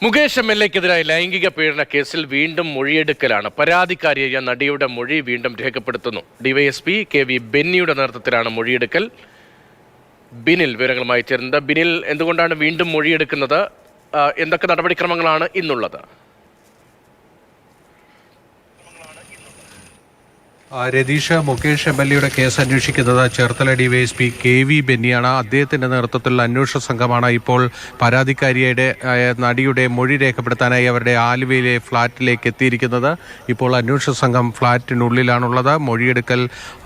മുകേഷ് MLA-ക്കെതിരായ ലൈംഗിക പീഡന കേസിൽ വീണ്ടും മൊഴിയെടുക്കലാണ്. പരാതിക്കാരിയായ നടിയുടെ മൊഴി വീണ്ടും രേഖപ്പെടുത്തുന്നു. ഡിവൈഎസ്പി KV ബെന്നിയുടെ നേതൃത്വത്തിലാണ് മൊഴിയെടുക്കൽ. ബിനിൽ വിവരങ്ങളുമായി ചേർന്നത്. ബിനിൽ, എന്തുകൊണ്ടാണ് വീണ്ടും മൊഴിയെടുക്കുന്നത്? എന്തൊക്കെ നടപടിക്രമങ്ങളാണ് ഇന്നുള്ളത്? രതീഷ്, മുകേഷ് MLA-യുടെ കേസ് അന്വേഷിക്കുന്നത് ചേർത്തല ഡിവൈഎസ്പി KV ബെന്നിയാണ്. അദ്ദേഹത്തിന്റെ നേതൃത്വത്തിലുള്ള അന്വേഷണ സംഘമാണ് ഇപ്പോൾ പരാതിക്കാരിയുടെ നടിയുടെ മൊഴി രേഖപ്പെടുത്താനായി അവരുടെ ആലുവയിലെ ഫ്ളാറ്റിലേക്ക് എത്തിയിരിക്കുന്നത്. ഇപ്പോൾ അന്വേഷണ സംഘം ഫ്ളാറ്റിനുള്ളിലാണുള്ളത്. മൊഴിയെടുക്കൽ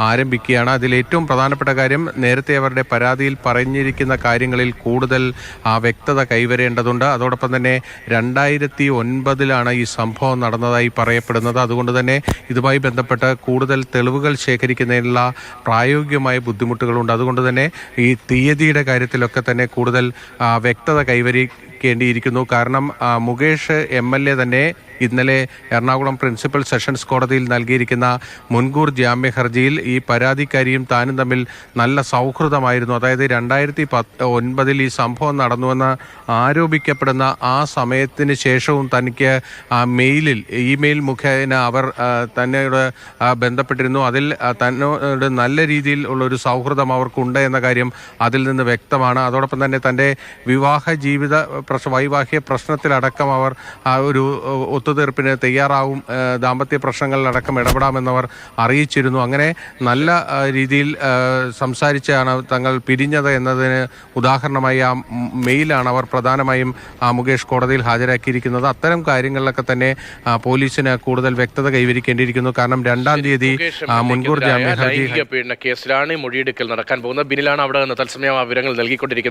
ആരംഭിക്കുകയാണ്. അതിൽ ഏറ്റവും പ്രധാനപ്പെട്ട കാര്യം, നേരത്തെ അവരുടെ പരാതിയിൽ പറഞ്ഞിരിക്കുന്ന കാര്യങ്ങളിൽ കൂടുതൽ വ്യക്തത കൈവരേണ്ടതുണ്ട്. അതോടൊപ്പം തന്നെ 2009 ഈ സംഭവം നടന്നതായി പറയപ്പെടുന്നത്. അതുകൊണ്ട് തന്നെ ഇതുമായി ബന്ധപ്പെട്ട് കൂടുതൽ തെളിവുകൾ ശേഖരിക്കുന്നതിനുള്ള പ്രായോഗികമായ ബുദ്ധിമുട്ടുകളുണ്ട്. അതുകൊണ്ട് തന്നെ ഈ തീയതിയുടെ കാര്യത്തിലൊക്കെ തന്നെ കൂടുതൽ വ്യക്തത കൈവരിക്കേണ്ടിയിരിക്കുന്നു. കാരണം മുകേഷ് MLA തന്നെ ഇന്നലെ എറണാകുളം പ്രിൻസിപ്പൽ സെഷൻസ് കോടതിയിൽ നൽകിയിരിക്കുന്ന മുൻകൂർ ജാമ്യ ഹർജിയിൽ ഈ പരാതിക്കാരിയും താനും തമ്മിൽ നല്ല സൗഹൃദമായിരുന്നു. അതായത് 2009 ഈ സംഭവം നടന്നുവെന്ന് ആരോപിക്കപ്പെടുന്ന ആ സമയത്തിന് ശേഷവും തനിക്ക് ഇമെയിൽ മുഖേന അവർ തന്നോട് ബന്ധപ്പെട്ടിരുന്നു. അതിൽ തന്നോട് നല്ല രീതിയിൽ ഉള്ളൊരു സൗഹൃദം അവർക്കുണ്ട് എന്ന കാര്യം അതിൽ നിന്ന് വ്യക്തമാണ്. അതോടൊപ്പം തന്നെ തൻ്റെ വിവാഹ ജീവിത വൈവാഹിക പ്രശ്നത്തിലടക്കം അവർ ഒരു ഒത്തുതീർപ്പിന് തയ്യാറാവും, ദാമ്പത്യ പ്രശ്നങ്ങളിലടക്കം ഇടപെടാമെന്നവർ അറിയിച്ചിരുന്നു. അങ്ങനെ നല്ല രീതിയിൽ സംസാരിച്ചാണ് തങ്ങൾ പിരിഞ്ഞത് എന്നതിന് ഉദാഹരണമായി ആ മെയിലാണ് അവർ പ്രധാനമായും മുകേഷ് കോടതിയിൽ ഹാജരാക്കിയിരിക്കുന്നത്. അത്തരം കാര്യങ്ങളിലൊക്കെ തന്നെ പോലീസിന് കൂടുതൽ വ്യക്തത കൈവരിക്കേണ്ടിയിരിക്കുന്നു. കാരണം 2-ാം തീയതി മുൻകൂർ ജാമ്യ ഹർജി പീഡന കേസിലാണ് മൊഴിയെടുക്കൽ നടക്കാൻ പോകുന്നത്. ബിനിലാണ് അവിടെ നിന്ന് തത്സമയം ആ വിവരങ്ങൾ നൽകിക്കൊണ്ടിരിക്കുന്നത്.